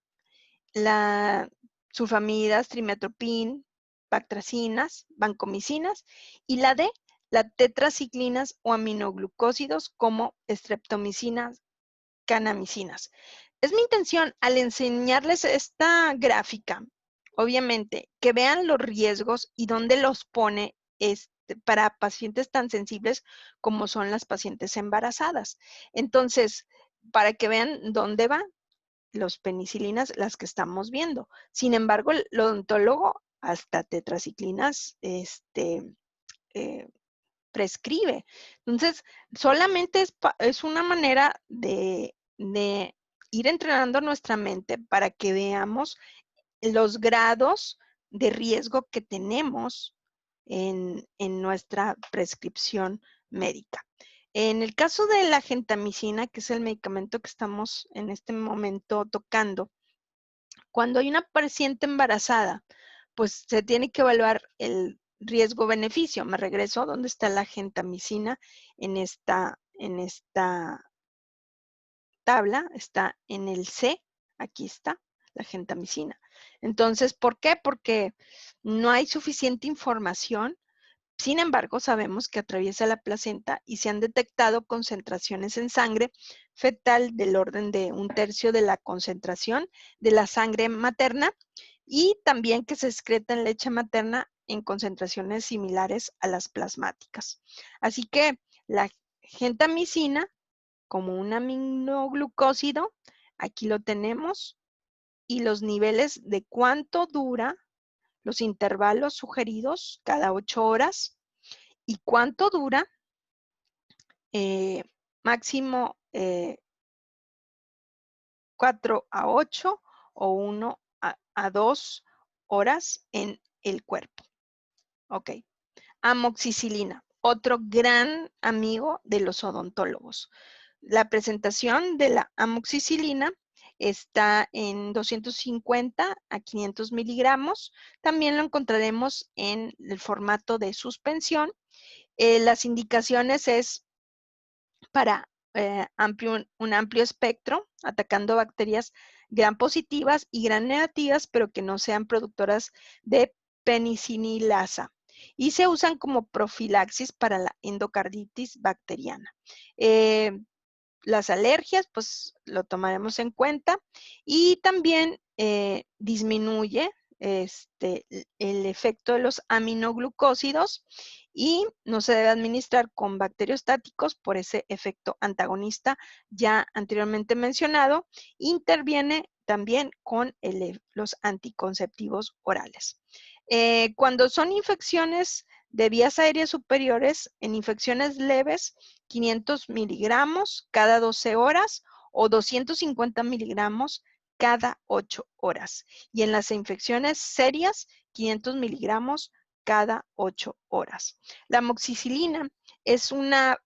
la sulfamidas, trimetopin, bactracinas, vancomicinas, y la D, la tetraciclinas o aminoglucósidos como streptomicinas, canamicinas. Es mi intención al enseñarles esta gráfica, obviamente, que vean los riesgos y dónde los pone para pacientes tan sensibles como son las pacientes embarazadas. Entonces, para que vean dónde van los penicilinas, las que estamos viendo. Sin embargo, el odontólogo hasta tetraciclinas prescribe. Entonces, solamente es una manera de ir entrenando nuestra mente para que veamos los grados de riesgo que tenemos en nuestra prescripción médica. En el caso de la gentamicina, que es el medicamento que estamos en este momento tocando, cuando hay una paciente embarazada, pues se tiene que evaluar el riesgo-beneficio. Me regreso a dónde está la gentamicina en esta tabla, está en el C, aquí está la gentamicina. Entonces, ¿por qué? Porque no hay suficiente información. Sin embargo, sabemos que atraviesa la placenta y se han detectado concentraciones en sangre fetal del orden de 1/3 de la concentración de la sangre materna y también que se excreta en leche materna en concentraciones similares a las plasmáticas. Así que la gentamicina, como un aminoglucósido, aquí lo tenemos, y los niveles de cuánto dura, los intervalos sugeridos cada 8 horas, y cuánto dura, máximo 4 a 8 o 1 a 2 horas en el cuerpo. Ok. Amoxicilina, otro gran amigo de los odontólogos. La presentación de la amoxicilina está en 250 a 500 miligramos. También lo encontraremos en el formato de suspensión. Las indicaciones es para un amplio espectro, atacando bacterias gram positivas y gram negativas, pero que no sean productoras de penicilasa. Y se usan como profilaxis para la endocarditis bacteriana. Las alergias, pues lo tomaremos en cuenta. Y también disminuye el efecto de los aminoglucósidos y no se debe administrar con bacteriostáticos por ese efecto antagonista ya anteriormente mencionado. Interviene también con los anticonceptivos orales. Cuando son infecciones de vías aéreas superiores, en infecciones leves, 500 miligramos cada 12 horas o 250 miligramos cada 8 horas. Y en las infecciones serias, 500 miligramos cada 8 horas. La amoxicilina es una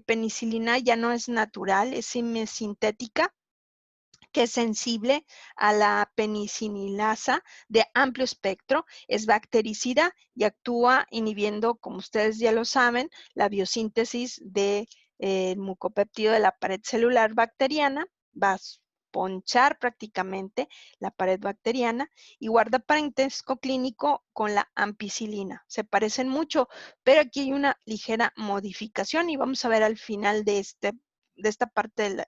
penicilina, ya no es natural, es semisintética, que es sensible a la penicilasa de amplio espectro, es bactericida y actúa inhibiendo, como ustedes ya lo saben, la biosíntesis del mucopéptido de la pared celular bacteriana, va a ponchar prácticamente la pared bacteriana y guarda parentesco clínico con la ampicilina. Se parecen mucho, pero aquí hay una ligera modificación y vamos a ver al final de esta parte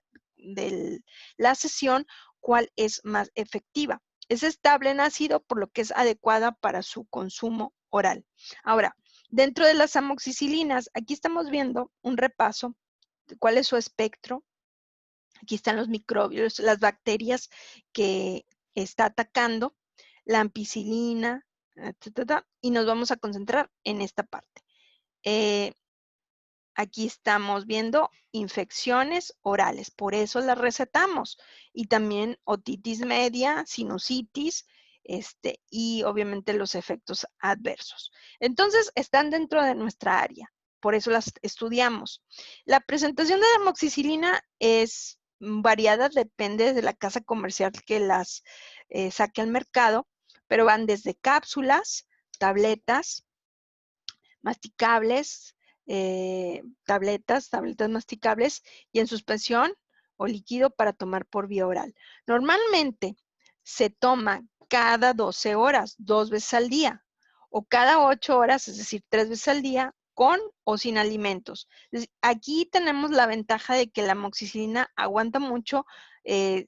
la sesión cuál es más efectiva. Es estable en ácido, por lo que es adecuada para su consumo oral. Ahora, dentro de las amoxicilinas, aquí estamos viendo un repaso de cuál es su espectro. Aquí están los microbios, las bacterias que está atacando, la ampicilina, y nos vamos a concentrar en esta parte. Aquí estamos viendo infecciones orales, por eso las recetamos. Y también otitis media, sinusitis, y obviamente los efectos adversos. Entonces, están dentro de nuestra área, por eso las estudiamos. La presentación de la amoxicilina es variada, depende de la casa comercial que las saque al mercado, pero van desde cápsulas, tabletas, masticables, tabletas masticables y en suspensión o líquido para tomar por vía oral. Normalmente se toma cada 12 horas, 2 veces al día, o cada 8 horas, es decir, 3 veces al día, con o sin alimentos. Aquí tenemos la ventaja de que la amoxicilina aguanta mucho,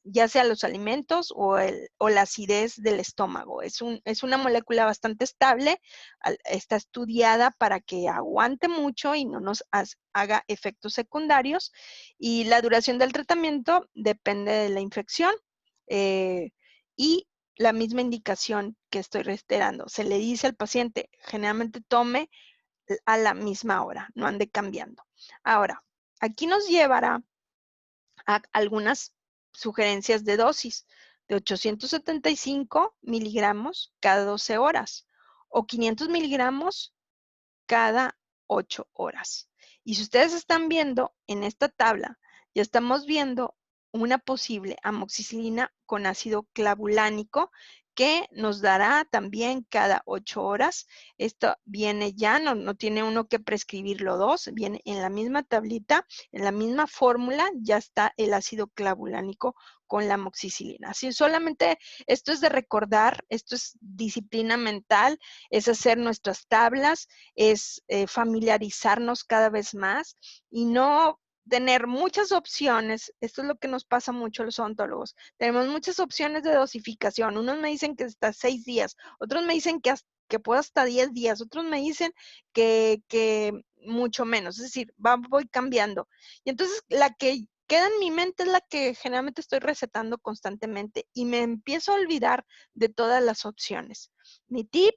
ya sea los alimentos o la acidez del estómago. Es una molécula bastante estable, está estudiada para que aguante mucho y no nos haga efectos secundarios. Y la duración del tratamiento depende de la infección y la misma indicación que estoy reiterando. Se le dice al paciente, generalmente tome a la misma hora, no ande cambiando. Ahora, aquí nos llevará a algunas sugerencias de dosis de 875 miligramos cada 12 horas o 500 miligramos cada 8 horas. Y si ustedes están viendo en esta tabla, ya estamos viendo una posible amoxicilina con ácido clavulánico que nos dará también cada 8 horas. Esto viene ya, no tiene uno que prescribirlo dos, viene en la misma tablita, en la misma fórmula, ya está el ácido clavulánico con la amoxicilina. Así solamente esto es de recordar, esto es disciplina mental, es hacer nuestras tablas, es familiarizarnos cada vez más y no tener muchas opciones. Esto es lo que nos pasa mucho a los odontólogos. Tenemos muchas opciones de dosificación. Unos me dicen que hasta 6 días, otros me dicen que puedo hasta 10 días, otros me dicen que mucho menos. Es decir, voy cambiando. Y entonces la que queda en mi mente es la que generalmente estoy recetando constantemente y me empiezo a olvidar de todas las opciones. Mi tip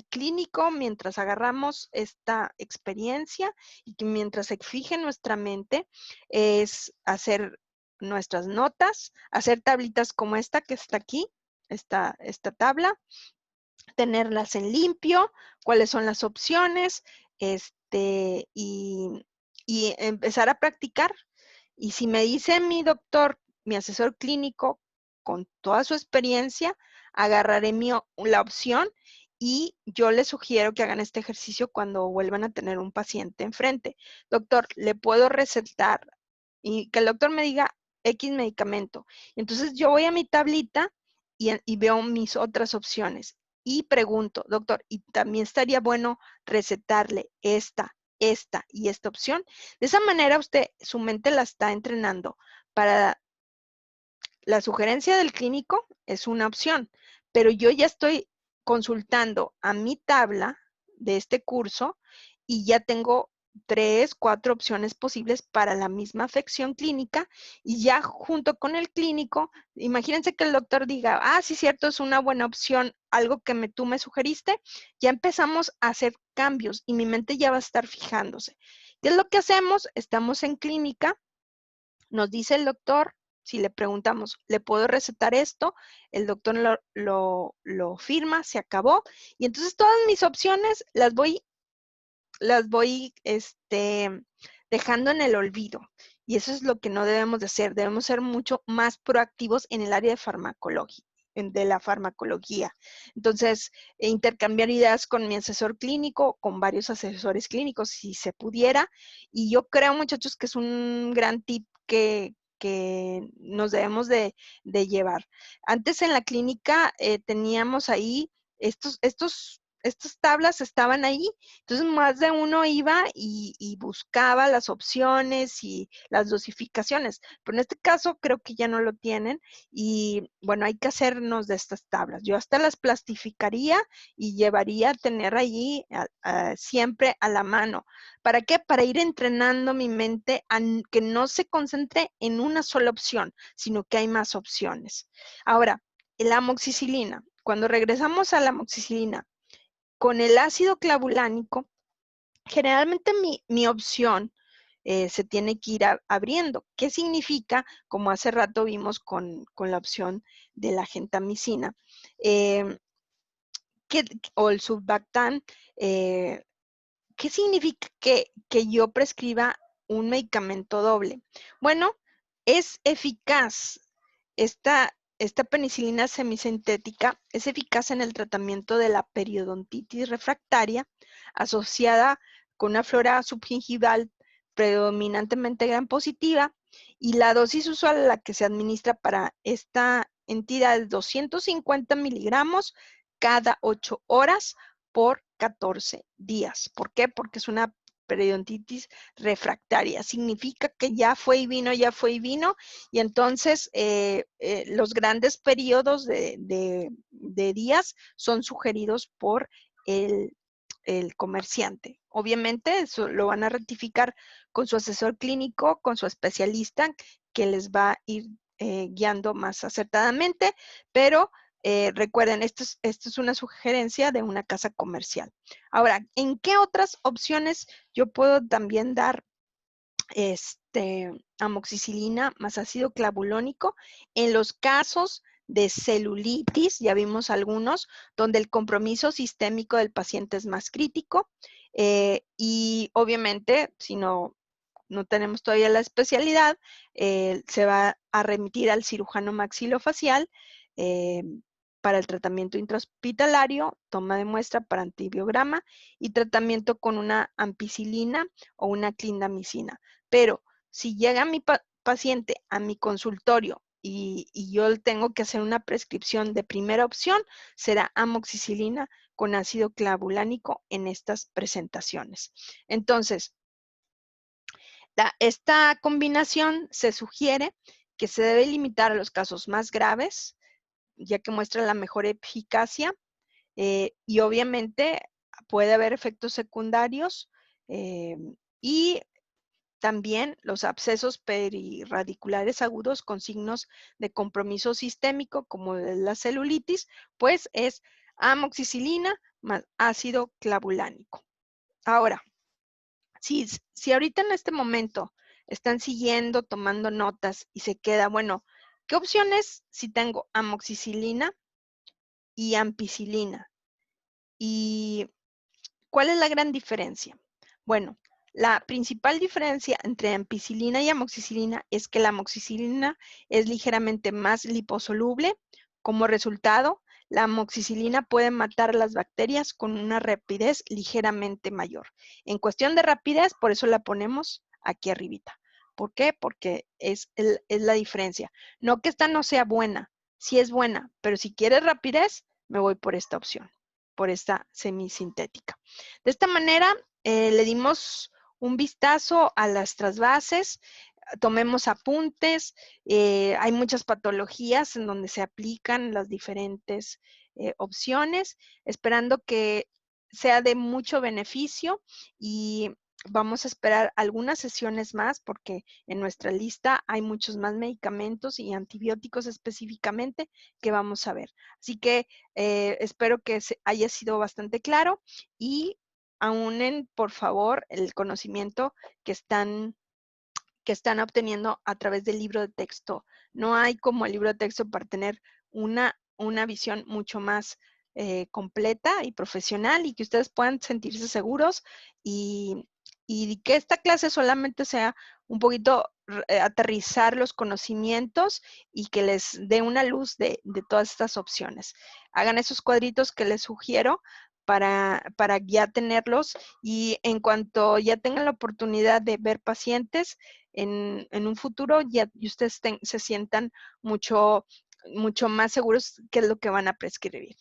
clínico mientras agarramos esta experiencia y que mientras se fije en nuestra mente es hacer nuestras notas, hacer tablitas como esta que está aquí, esta tabla, tenerlas en limpio, cuáles son las opciones, y empezar a practicar. Y si me dice mi doctor, mi asesor clínico, con toda su experiencia, agarraré la opción y yo les sugiero que hagan este ejercicio cuando vuelvan a tener un paciente enfrente. Doctor, ¿le puedo recetar? Y que el doctor me diga X medicamento. Entonces yo voy a mi tablita y veo mis otras opciones. Y pregunto, doctor, ¿y también estaría bueno recetarle esta y esta opción? De esa manera usted, su mente la está entrenando para la sugerencia del clínico es una opción, pero yo ya estoy consultando a mi tabla de este curso y ya tengo 3, 4 opciones posibles para la misma afección clínica y ya junto con el clínico, imagínense que el doctor diga, sí, cierto, es una buena opción, algo que tú me sugeriste, ya empezamos a hacer cambios y mi mente ya va a estar fijándose. ¿Qué es lo que hacemos? Estamos en clínica, nos dice el doctor, si le preguntamos, ¿le puedo recetar esto? El doctor lo firma, se acabó. Y entonces todas mis opciones las voy dejando en el olvido. Y eso es lo que no debemos de hacer. Debemos ser mucho más proactivos en el área de la farmacología. Entonces, intercambiar ideas con mi asesor clínico, con varios asesores clínicos, si se pudiera. Y yo creo, muchachos, que es un gran tip que nos debemos de llevar. Antes en la clínica teníamos ahí estos estas tablas estaban ahí, entonces más de uno iba y buscaba las opciones y las dosificaciones, pero en este caso creo que ya no lo tienen y bueno, hay que hacernos de estas tablas. Yo hasta las plastificaría y llevaría a tener allí siempre a la mano. ¿Para qué? Para ir entrenando mi mente a que no se concentre en una sola opción, sino que hay más opciones. Ahora, la amoxicilina. Cuando regresamos a la amoxicilina, con el ácido clavulánico, generalmente mi opción se tiene que ir abriendo. ¿Qué significa? Como hace rato vimos con la opción de la gentamicina eh, o el Surbactam, ¿qué significa que yo prescriba un medicamento doble? Bueno, es eficaz. Esta penicilina semisintética es eficaz en el tratamiento de la periodontitis refractaria asociada con una flora subgingival predominantemente gram positiva y la dosis usual a la que se administra para esta entidad es 250 miligramos cada 8 horas por 14 días. ¿Por qué? Porque es una periodontitis refractaria. Significa que ya fue y vino, y entonces los grandes periodos de días son sugeridos por el comerciante. Obviamente eso lo van a rectificar con su asesor clínico, con su especialista, que les va a ir guiando más acertadamente, pero recuerden, esto es una sugerencia de una casa comercial. Ahora, ¿en qué otras opciones yo puedo también dar amoxicilina más ácido clavulónico? En los casos de celulitis, ya vimos algunos, donde el compromiso sistémico del paciente es más crítico y obviamente, si no tenemos todavía la especialidad, se va a remitir al cirujano maxilofacial eh, para el tratamiento intrahospitalario, toma de muestra para antibiograma y tratamiento con una ampicilina o una clindamicina. Pero si llega mi paciente a mi consultorio y yo tengo que hacer una prescripción de primera opción, será amoxicilina con ácido clavulánico en estas presentaciones. Entonces, esta combinación se sugiere que se debe limitar a los casos más graves, ya que muestra la mejor eficacia y obviamente puede haber efectos secundarios y también los abscesos perirradiculares agudos con signos de compromiso sistémico, como la celulitis, pues es amoxicilina más ácido clavulánico. Ahora, si ahorita en este momento están siguiendo, tomando notas y se queda, bueno, ¿qué opciones si tengo amoxicilina y ampicilina? ¿Y cuál es la gran diferencia? Bueno, la principal diferencia entre ampicilina y amoxicilina es que la amoxicilina es ligeramente más liposoluble. Como resultado, la amoxicilina puede matar las bacterias con una rapidez ligeramente mayor. En cuestión de rapidez, por eso la ponemos aquí arribita. ¿Por qué? Porque es la diferencia. No que esta no sea buena, sí es buena, pero si quieres rapidez, me voy por esta opción, por esta semisintética. De esta manera, le dimos un vistazo a las trasvases, tomemos apuntes, hay muchas patologías en donde se aplican las diferentes opciones, esperando que sea de mucho beneficio y vamos a esperar algunas sesiones más porque en nuestra lista hay muchos más medicamentos y antibióticos específicamente que vamos a ver. Así que espero que haya sido bastante claro y aúnen, por favor, el conocimiento que están obteniendo a través del libro de texto. No hay como el libro de texto para tener una visión mucho más completa y profesional y que ustedes puedan sentirse seguros y que esta clase solamente sea un poquito aterrizar los conocimientos y que les dé una luz de todas estas opciones. Hagan esos cuadritos que les sugiero para ya tenerlos y en cuanto ya tengan la oportunidad de ver pacientes, en un futuro ya y ustedes se sientan mucho más seguros qué es lo que van a prescribir.